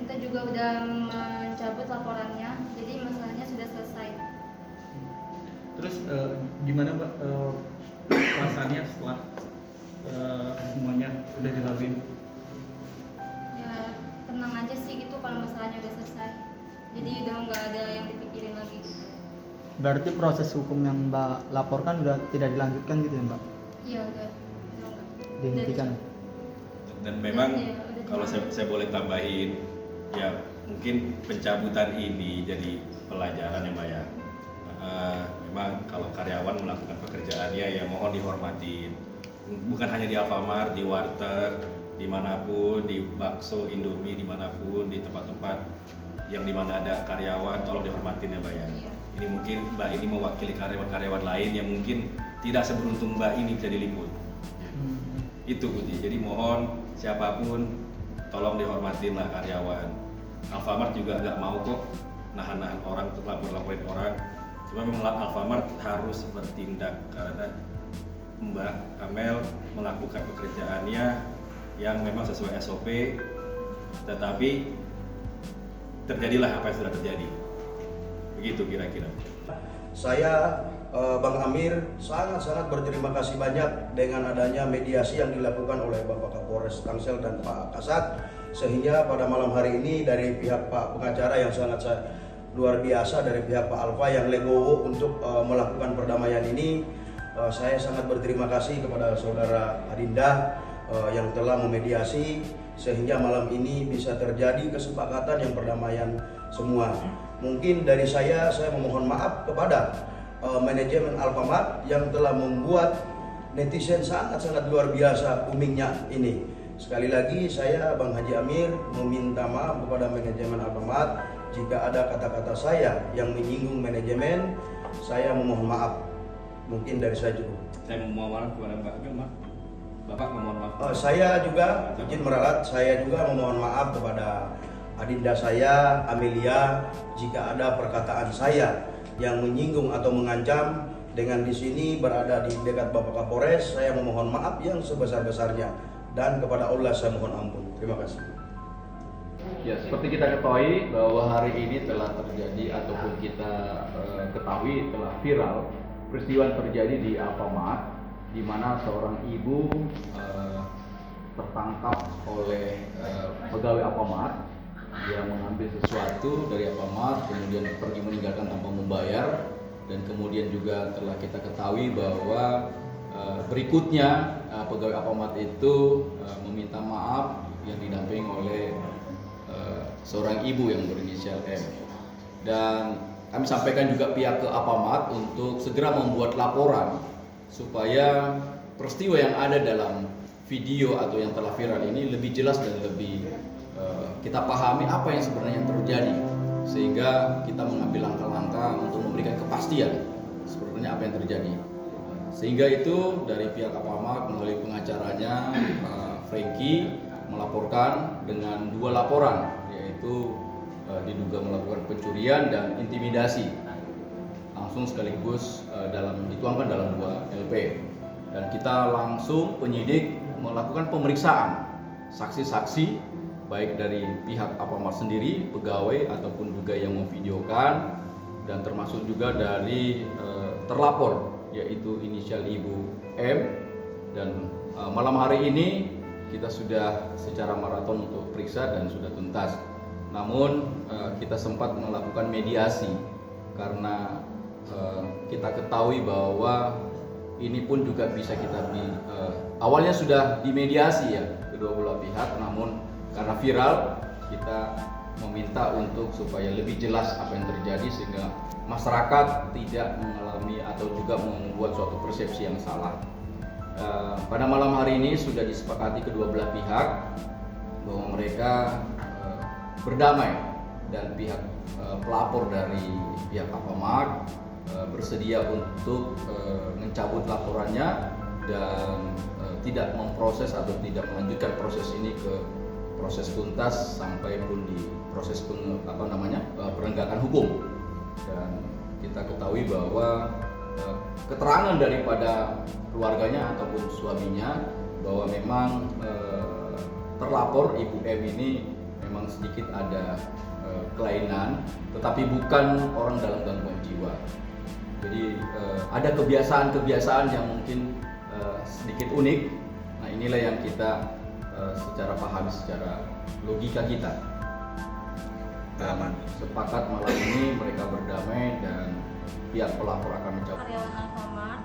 Kita juga udah mencabut laporannya, jadi masalahnya sudah selesai. Terus gimana Mbak perasaannya setelah semuanya udah dilalui? Ya tenang aja sih gitu kalau masalahnya udah selesai. Jadi udah nggak ada yang dipikirin lagi. Berarti proses hukum yang Mbak laporkan udah tidak dilanjutkan gitu ya Mbak? Iya udah nggak. Dihentikan. Dan memang Iya, udah kalau saya boleh tambahin, ya mungkin pencabutan ini jadi pelajaran ya Mbak ya. Memang kalau karyawan melakukan pekerjaannya ya mohon dihormatin. Bukan hanya di Alfamart, di warteg, dimanapun, di bakso, Indomie, dimanapun, di tempat-tempat yang dimana ada karyawan, tolong dihormatin ya Mbak ya. Iya. Ini mungkin Mbak ini mewakili karyawan-karyawan lain yang mungkin tidak seberuntung Mbak ini bisa diliput. Itu Budi. Jadi mohon siapapun tolong dihormatin lah karyawan. Alfamart juga nggak mau kok nahan-nahan orang untuk lapor-laporin orang. Cuma memang Alfamart harus bertindak karena Mbak Amel melakukan pekerjaannya yang memang sesuai SOP, tetapi terjadilah apa yang sudah terjadi. Begitu kira-kira. Saya Bang Amir sangat-sangat berterima kasih banyak dengan adanya mediasi yang dilakukan oleh Bapak Kapolres Tangsel dan Pak Kasat, sehingga pada malam hari ini dari pihak Pak pengacara yang sangat luar biasa, dari pihak Pak Alfa yang legowo untuk melakukan perdamaian ini, saya sangat berterima kasih kepada saudara Adinda yang telah memediasi sehingga malam ini bisa terjadi kesepakatan yang perdamaian semua. Mungkin dari saya memohon maaf kepada manajemen Alfamart yang telah membuat netizen sangat-sangat luar biasa umingnya ini. Sekali lagi saya Bang Haji Amir meminta maaf kepada manajemen Alfamart jika ada kata-kata saya yang menyinggung manajemen. Saya memohon maaf. Mungkin dari saya cukup. Saya memohon maaf kepada Mbak Amel, Bapak memohon maaf. Saya juga izin meralat, saya juga memohon maaf kepada adinda saya, Amelia, jika ada perkataan saya yang menyinggung atau mengancam. Dengan di sini berada di dekat Bapak Kapolres, saya memohon maaf yang sebesar-besarnya, dan kepada Allah saya mohon ampun. Terima kasih. Ya, seperti kita ketahui bahwa hari ini telah terjadi ataupun kita ketahui telah viral peristiwa yang terjadi di Alfamart, di mana seorang ibu tertangkap oleh pegawai Alfamart. Dia mengambil sesuatu dari Alfamart, kemudian pergi meninggalkan tanpa membayar, dan kemudian juga telah kita ketahui bahwa berikutnya pegawai Alfamart itu meminta maaf yang didampingi oleh seorang ibu yang berinisial M. Dan kami sampaikan juga pihak ke Alfamart untuk segera membuat laporan supaya peristiwa yang ada dalam video atau yang telah viral ini lebih jelas dan lebih kita pahami apa yang sebenarnya terjadi, sehingga kita mengambil langkah-langkah untuk memberikan kepastian sebenarnya apa yang terjadi. Sehingga itu dari pihak Alfamart melalui pengacaranya Frankie melaporkan dengan 2 laporan, yaitu diduga melakukan pencurian dan intimidasi, langsung sekaligus dituangkan dalam 2 LP. Dan kita langsung penyidik melakukan pemeriksaan saksi-saksi baik dari pihak Alfamart sendiri, pegawai ataupun juga yang memvideokan, dan termasuk juga dari terlapor yaitu inisial Ibu M. Dan malam hari ini kita sudah secara maraton untuk periksa dan sudah tuntas. Namun kita sempat melakukan mediasi karena kita ketahui bahwa ini pun juga bisa kita awalnya sudah dimediasi ya kedua belah pihak, namun karena viral kita meminta untuk supaya lebih jelas apa yang terjadi sehingga masyarakat tidak mengalami atau juga membuat suatu persepsi yang salah. Pada malam hari ini sudah disepakati kedua belah pihak bahwa mereka berdamai, dan pihak pelapor dari pihak Alfamart bersedia untuk mencabut laporannya dan tidak memproses atau tidak melanjutkan proses ini ke proses tuntas sampai pun di proses penegakan hukum. Dan kita ketahui bahwa keterangan daripada keluarganya ataupun suaminya bahwa memang terlapor Ibu M ini memang memang sedikit ada kelainan, tetapi bukan orang dalam gangguan jiwa. Jadi ada kebiasaan-kebiasaan yang mungkin sedikit unik. Nah, inilah yang kita secara pahami, secara logika kita. Dan sepakat malam ini mereka berdamai dan pihak pelapor akan mencapai. Karyawan Alfamart